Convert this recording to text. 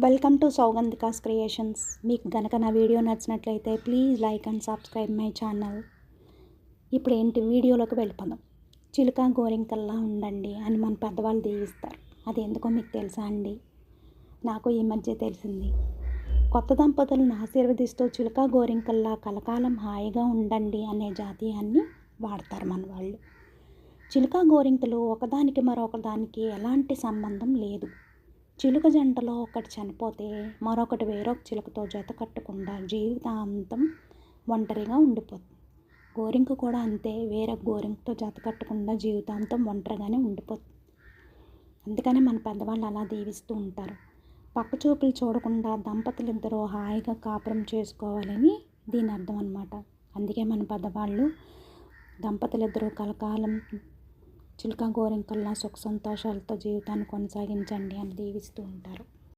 Welcome to సౌగంధికాస్ creations. మీకు గనక నా వీడియో నచ్చినట్లయితే please like and subscribe my channel. ఇప్పుడు ఏంటి వీడియోలోకి వెళ్ళిపోదాం. చిలుక గోరింకల్లా ఉండండి అని మన పెద్దవాళ్ళు దీవిస్తారు. అది ఎందుకో మీకు తెలుసా అండి? నాకు ఈ మధ్య తెలిసింది. కొత్త దంపతులను ఆశీర్వదిస్తూ చిలుక గోరింకల్లా కలకాలం హాయిగా ఉండండి అనే జాతీయాన్ని వాడతారు మన వాళ్ళు. చిలుక గోరింకలు ఒకదానికి మరొకదానికి ఎలాంటి సంబంధం లేదు. చిలుక జంటలో ఒకటి చనిపోతే మరొకటి వేరొక చిలుకతో జత కట్టకుండా జీవితాంతం ఒంటరిగా ఉండిపోతుంది. గోరింక కూడా అంతే, వేరే గోరింకతో జత కట్టకుండా జీవితాంతం ఒంటరిగానే ఉండిపోతుంది. అందుకనే మన పెద్దవాళ్ళు అలా దీవిస్తూ ఉంటారు. పక్క చూపులు చూడకుండా దంపతులిద్దరూ హాయిగా కాపురం చేసుకోవాలని దీని అర్థం అన్నమాట. అందుకే మన పెద్దవాళ్ళు దంపతులిద్దరూ కలకాలం చిలుక గోరింకల్లా సుఖ సంతోషాలతో జీవితాన్ని కొనసాగించండి అని దీవిస్తూ ఉంటారు.